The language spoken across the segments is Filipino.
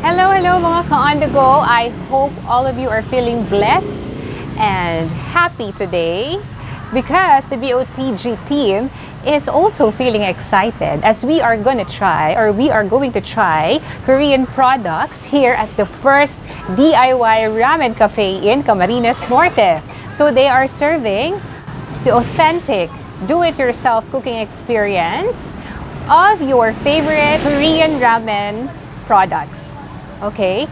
Hello, hello mga ka-on the go. I hope all of you are feeling blessed and happy today because the BOTG team is also feeling excited as we are going to try Korean products here at the first DIY ramen cafe in Camarines Norte. So they are serving the authentic do-it-yourself cooking experience of your favorite Korean ramen products. Okay?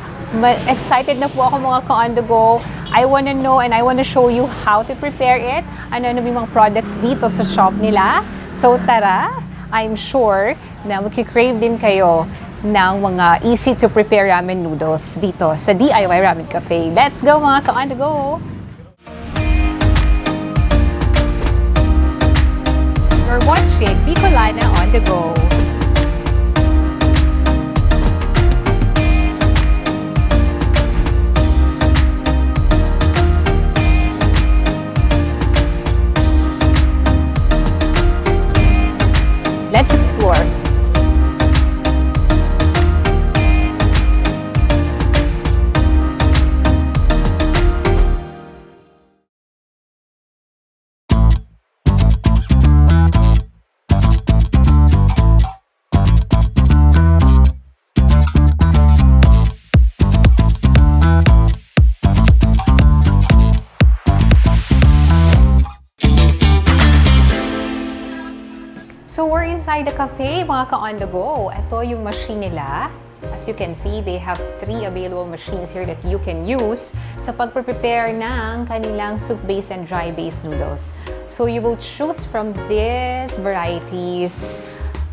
Excited na po ako mga ka-on the go. I wanna know and I wanna show you how to prepare it. Ano yung mga products dito sa shop nila. So tara, I'm sure na magki-crave din kayo ng mga easy to prepare ramen noodles dito sa DIY Ramen Cafe. Let's go mga ka-on the go! You're watching Bicolana on the go. Let's explore. So we're inside the cafe, mga ka-on the go. Ito yung machine nila. As you can see, they have 3 available machines here that you can use sa pag-prepare ng kanilang soup-based and dry-based noodles. So you will choose from these varieties.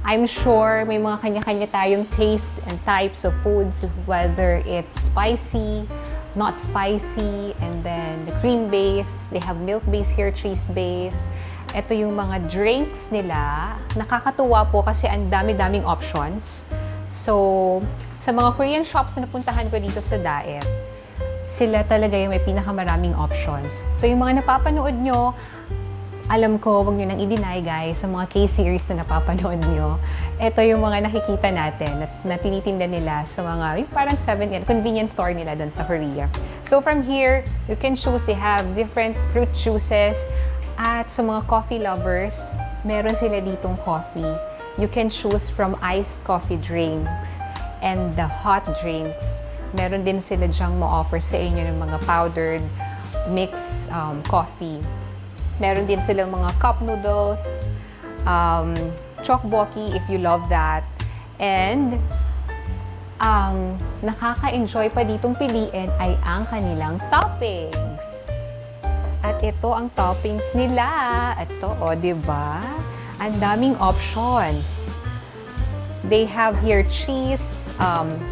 I'm sure may mga kanya-kanya tayong taste and types of foods, whether it's spicy, not spicy, and then the cream-based. They have milk-based here, cheese-based. Ito yung mga drinks nila. Nakakatuwa po kasi ang dami-daming options. So, sa mga Korean shops na napuntahan ko dito sa Daet, sila talaga yung may pinakamaraming options. So, yung mga napapanood nyo, alam ko, wag nyo nang i-deny guys, sa mga K-series na napapanood nyo, ito yung mga nakikita natin na tinitinda nila sa mga yung parang 7-Eleven, convenience store nila doon sa Korea. So, from here, you can choose. They have different fruit juices. At sa mga coffee lovers, meron sila ditong coffee. You can choose from iced coffee drinks and the hot drinks. Meron din sila dyang ma-offer sa inyo ng mga powdered mixed coffee. Meron din sila mga cup noodles, tteokbokki if you love that. And ang nakaka-enjoy pa ditong piliin ay ang kanilang toppings. At ito ang toppings nila. Ito, diba? Ang daming options. They have here cheese,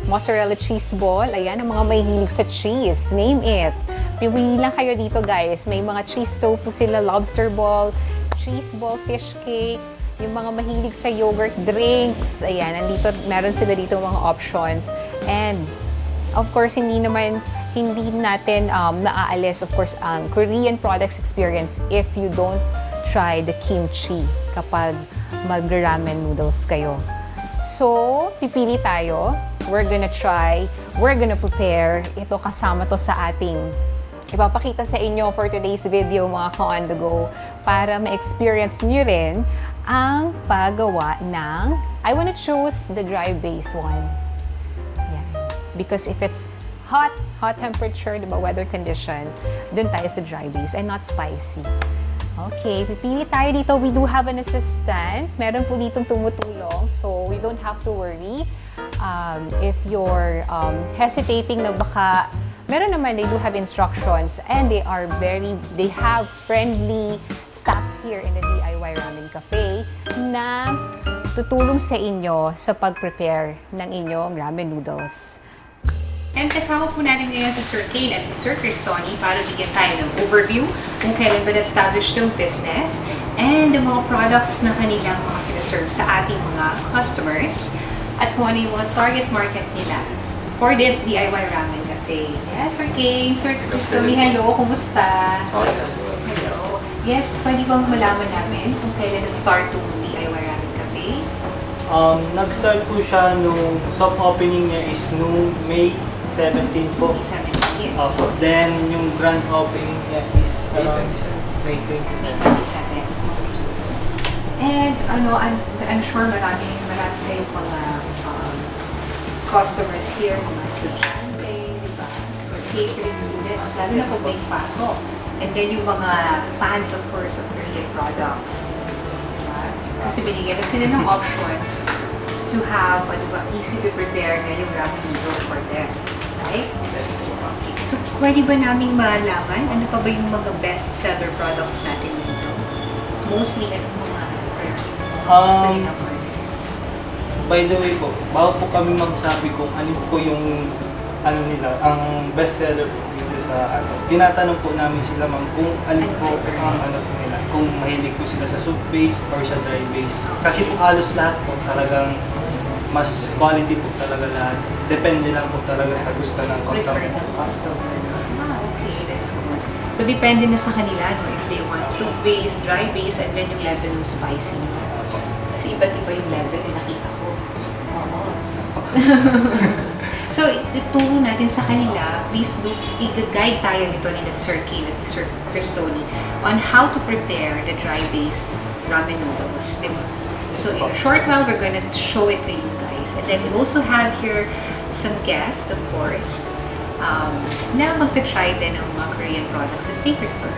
mozzarella cheese ball. Ayan, ang mga may hilig sa cheese. Name it. Pili lang kayo dito, guys. May mga cheese tofu sila, lobster ball, cheese ball, fish cake, yung mga mahilig sa yogurt drinks. Ayan, nandito, meron sila dito mga options. And, of course, hindi natin naaalis, of course, ang Korean products experience if you don't try the kimchi kapag mag-ramen noodles kayo. So, pipili tayo. We're gonna prepare. Ito kasama to sa ating ipapakita sa inyo for today's video, mga ka-on the go, para ma-experience nyo rin ang paggawa ng, I wanna choose the dry-based one. Yan. Because if it's hot temperature, diba, weather condition, dun tayo sa dry base and not spicy. Okay, pipili tayo dito. We do have an assistant. Meron po ditong tumutulong, so we don't have to worry. If you're hesitating na baka, meron naman, they do have instructions and they have friendly staffs here in the DIY Ramen Cafe na tutulong sa inyo sa pag-prepare ng inyong ramen noodles. And kasama po natin ngayon si Sir Kane at si Sir Cristoni para bigyan tayo ng overview kung kailan ba na-establish yung business and the mga products na kanilang mga sinaserve sa ating mga customers at kung ano yung mga target market nila for this DIY Ramen Cafe. Yes, Sir Kane, Sir Cristoni, hello, kumusta? Hello. Yes, pwede bang malaman namin kung kailan nag-start yung DIY Ramen Cafe? Nag-start po siya nung soft opening niya is nung May 17 po. May 17. Opo. Then, yung grand opening niya is around May 27. May 27. And I'm sure marami kayong mga customers here, mga estudyante, di ba? Or catering students, lalo na pag may pasok. And then yung mga fans, of course, of Korean products. Diba? Kasi binigyan na sila ng options to have, easy to prepare na yung ramen noodles for them. Right? Okay. So, pwede ba naming malaman ano pa ba yung mga best-seller products natin dito? Mostly, anong mga gusto nila for this? By the way po, bago po kami magsabi kung ano po yung nila, ang best seller po dito sa tinatanong po namin sila ma'am kung ano po ang po nila, kung mahilig po sila sa soup base or sa dry base. Kasi po halos lahat po talagang mas quality po talaga lahat. Depende lang po talaga sa gusto ng customer. Prefer ng customers. Okay, that's good. So, depende na sa kanila, no? If they want soup base, dry base, and then yung level ng spicy. Kasi iba't iba yung level na nakita ko. Oo. So, ituro natin sa kanila, please do, i-guide tayo nito nila Sir Kay at Sir Cristoni on how to prepare the dry base ramen noodles. Diba? So, in a short while, we're gonna show it to you guys. And then we also have here some guests, of course, na magta-try din ng mga Korean products that they prefer.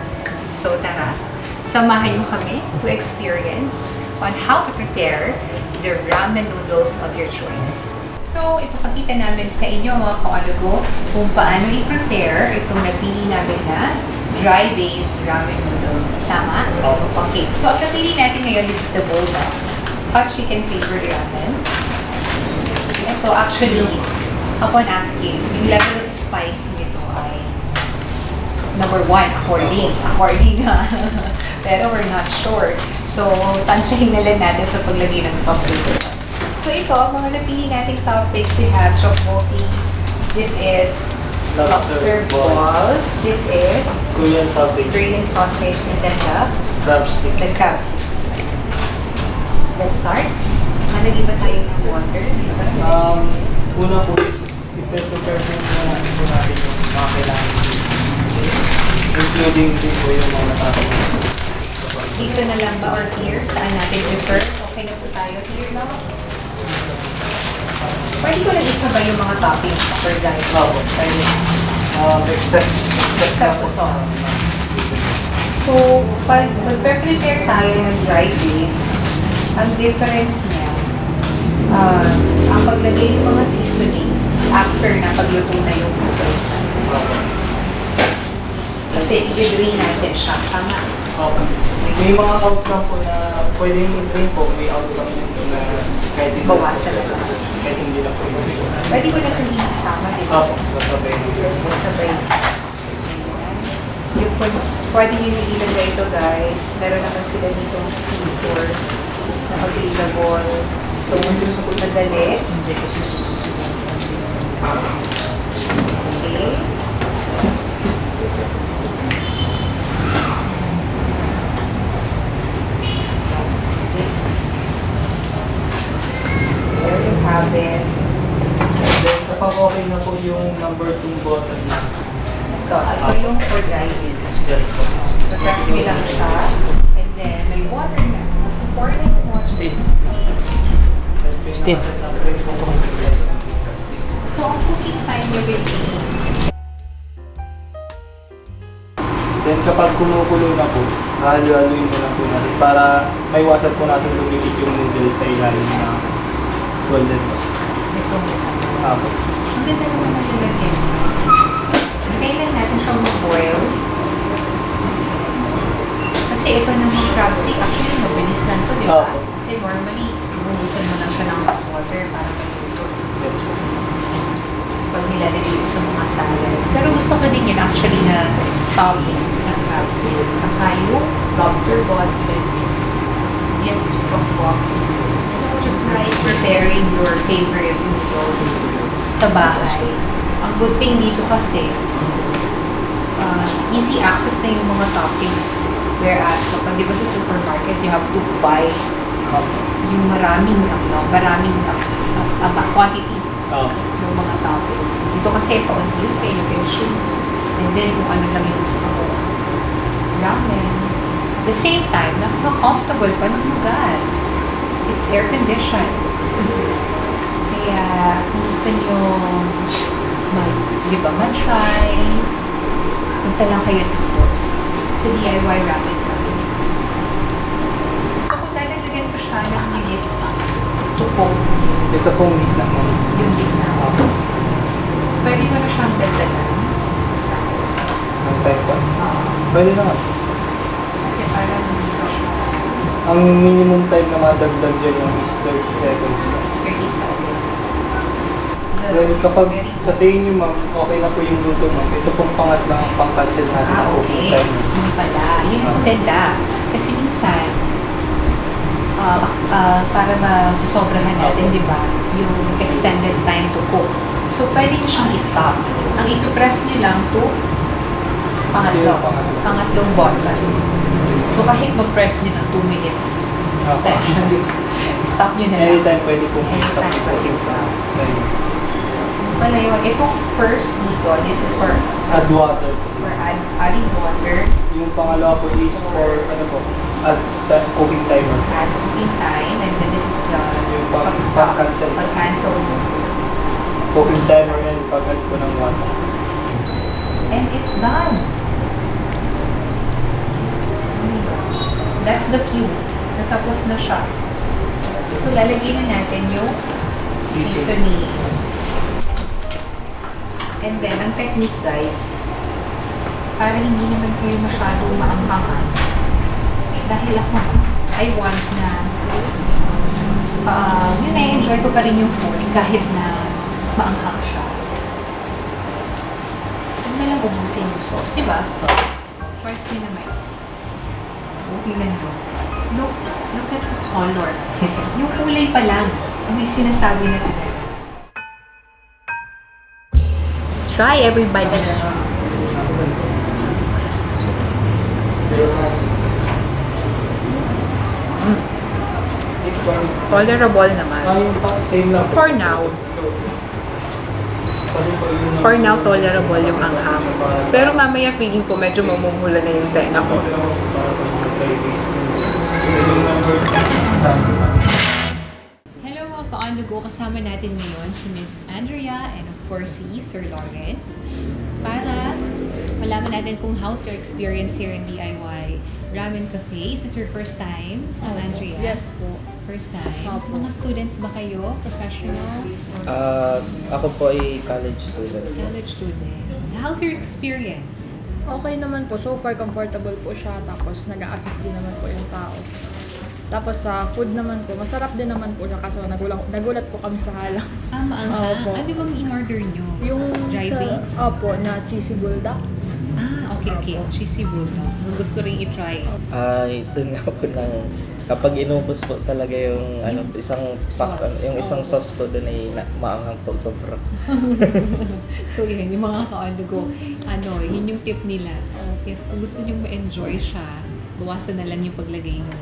So, tara, samahan nyo kami to experience on how to prepare the ramen noodles of your choice. So, ipapakita namin sa inyo mga kaalago kung paano i-prepare itong napili namin na dry base ramen noodle. Tama? Okay. So, ang napili natin ngayon, this is the bowl na hot chicken flavored ramen. Ito, actually, upon asking, yung level of spice nito ay number 1, according pero we're not sure. So, tansyahin na lang natin sa paglagay ng sauce dito. So, ito, mga napili nating topics, we have chokboki. This is lobster balls. This is Korean sausage. And then Crab sticks. the crab sticks. Let's start. Malagay ba tayo ng water? Una po is i-prepare po natin yung mga kailangan. Including din po yung mga natapos. Dito na lang ba or here? Saan natin prefer? Okay na po tayo here na? Pwede ko lang isabay yung mga toppings for guys. Except sa sauce. So, pag prepare tayo ng dry base, ang difference niya, ang paglagay ng mga seasoning after na pagluto na yung noodles natin. Kasi i-drain natin siya. Tama. Okay. May mga outcome po na pwedeng i-drain po. May outcome din po na kahit hindi bawasan na. Kahit hindi na po. Pwede ko na ito isama, di ba? Opo, masabay. Masabay. Pwede nyo ilagay ito guys. Meron naman sila dito scissor na available. So, mas madali. Okay. There you have it. Then, kapag okay na po yung number 2 bottle na. Ito yung for dry base. Yes po. So, press nyo lang siya. And then, may water na. Important water. Steve. So, ang cooking time nyo will be Then kapag kumukulo na po, halo-haloin mo lang po natin para maiwasan po natin lumipit yung noodles sa ilalim na golden po. ito. Apo. Ang ganda naman ang ilagyan. Hintayin lang natin siyang mag-boil. Kasi ito namang crab stick, actually mabilis lang ito, di ba? Opo. Kasi normally, bubusan mo lang siya ng hot water para maluto. Yes. Pag nilalagay ko sa mga salads. Pero gusto ko din yun actually na toppings sa crab sticks. Saka yung lobster ball. Yes, from walking. Just like preparing your favorite noodles sa bahay. Ang good thing dito kasi, easy access na yung mga toppings. Whereas, kapag di ba sa supermarket, you have to buy Yung maraming quantity Oo. ng mga toppings. Dito kasi paunti-unti, you can choose. And then, kung ano lang yung gusto mo. Ramen. At the same time, nakaka-comfortable pa ng lugar. It's air-conditioned. Kaya, kung gusto nyo mag-try, punta lang kayo dito sa DIY Ramen Cafe. So, kung dadagdagan ko siya ng minutes to cook, Ito pong meat na ma'am. yung gitna. Pwede mo na siyang dagdagan. Ang type pa. Oo. Pwede naman. Kasi parang hindi pa siya Ang minimum time na madagdag dyan yung is 30 seconds lang. 30 seconds. Then kapag sa tingin nyo ma'am, okay na po yung luto ma'am. Ito pong pangatlang pang-cancel natin ang cooking Okay. time. Hindi pala. Yun yung maganda. Kasi minsan, para masusobrahan natin, di ba, yung extended time to cook. So, pwede nyo siyang i-stop. Ang ipipress nyo lang to pangatlong button. So, kahit mag-press nyo ng 2 minutes, stop nyo na lang. Anytime pwede pong i-stop. Anytime pwede stop. Ayun. Pala yun. Itong first dito, this is for Add water. adding water, Yung pangalawa po is for add cooking timer. add cooking time, and then this is the Yung pag-stop, pag-cancel. pag-cancel mo. Cooking timer and pag-add po ng water. And it's done. That's the cue. Natapos na siya. So, lalagyan na natin yung seasonings. And then, ang technique guys, para hindi naman kayo masyadong maanghangan. Dahil ako, I want na yun na-enjoy ko pa rin yung food kahit na maanghang siya. Huwag na lang ubusin yung sauce, di ba? Choice nyo naman. Tingnan nyo. Look at the color. Yung kulay pa lang, ang may sinasabi na talaga. Let's try everybody. Tolerable naman. Same lang. For now. For now, tolerable yung anghang. Pero mamaya feeling ko medyo mamumula na yung tenga ko. Hello mga ka-on the go. Kasama natin ngayon si Miss Andrea and of course si Sir Lawrence para malaman natin kung how's your experience here in DIY Ramen Cafe. Is this your first time, Andrea? Yes po. First time. Opo. Mga students ba kayo? Professionals? Ako po ay college student. College students. How's your experience? Okay naman po. So far, comfortable po siya. Tapos, nag-a-assist din naman po yung tao. Tapos, sa food naman po, masarap din naman po siya. Kaso, nagulat po kami sa halang. Maanghang. Opo. Ano bang in-order nyo? Yung dry beans? Opo, na cheesy bulldog. Okay. Opo. Cheesy bulldog. Gusto rin i-try. Ito nga po kapag inubos po talaga yung isang pack, Sauce. yung isang sauce po doon ay maanghang po sobra. So yan, yung mga ka-on-the-go, yun yung tip nila. If gusto nyo ma-enjoy siya, bawasan na lang yung paglagay ng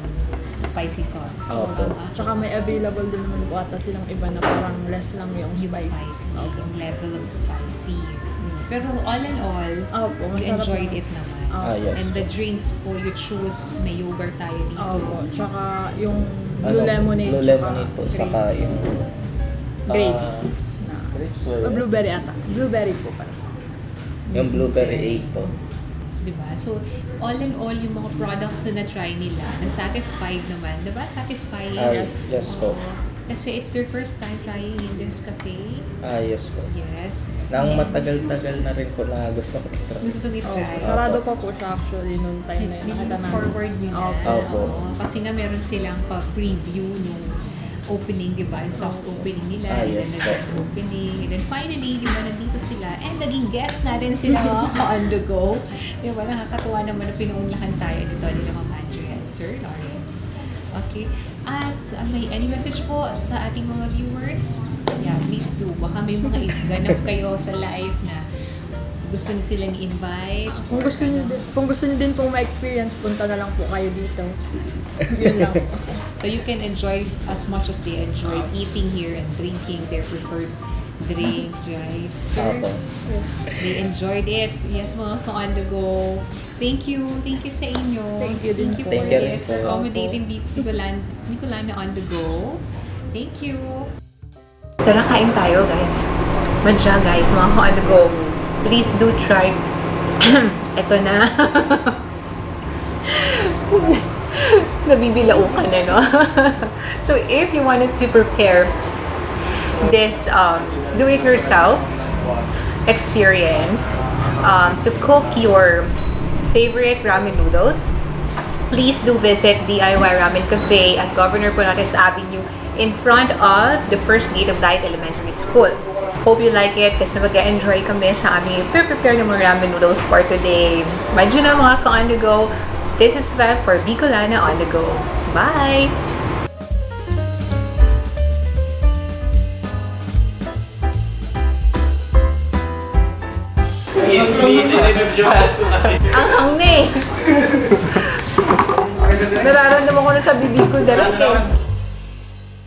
spicy sauce. Opo. Tsaka may available din naman po ata silang iba na parang less lang yung Yung spicy. spicy, Opo. yung level of spicy. Pero all in all, Opo, you masarap enjoyed naman. it naman. Yes. And the drinks po, you choose, may yogurt tayo dito. Opo. Tsaka yung blue lemonade. Blue lemonade po, saka yung grapes. grapes were Blueberry ata. Blueberry po pala. yung blueberry 8 po. Diba? So, all in all, yung mga products na na-try nila, na-satisfied naman. Diba? Satisfying. Yes po. Kasi it's their first time trying in this cafe. Yes po. Yes. Nang matagal-tagal na rin po na gusto ko i-try. Gusto kong i-try. Sarado pa po siya actually nung time na yun. Nakita namin. Forward nyo na. Opo. Oo. Kasi nga meron silang pa-preview nung opening, di ba? Yung soft opening nila, and then Yes, nag-hard opening. And then finally, di ba, nandito sila. And naging guest natin sila mga ka-on the go. Di ba, nakakatuwa naman na pinuunlakan tayo nito nila Ma'am Andrea and Sir Lawrence. Okay. At may any message po sa ating mga viewers? Yeah, please do. Baka may mga iganap kayo sa live na gusto niyo silang i-invite. Kung gusto niyo din pong ma-experience, punta na lang po kayo dito. Yun lang. So you can enjoy as much as they enjoyed eating here and drinking their preferred drinks, right? Sir, Opo. they enjoyed it. Yes, mga ka-on the go. Thank you sa inyo. Thank you din po. Thank you rin Yes, for po. accommodating Bicolana on the go. Thank you. Tara, kain tayo, guys. Madya, guys, mga ka-on the go. Please do try. Ito na. Nabibilaukan na, no? So, if you wanted to prepare this do-it-yourself experience to cook your favorite ramen noodles, please do visit DIY Ramen Cafe at Governor Panotes Avenue in front of the first gate of Daet Elementary School. Hope you like it kasi mag-enjoy kami sa aming prepare ng mga ramen noodles for today. Madyo na mga ka-on the go. This is Val for Bicolana on the go. Bye! Ang hangni! Nararamdaman ko na sa bibig ko direct eh.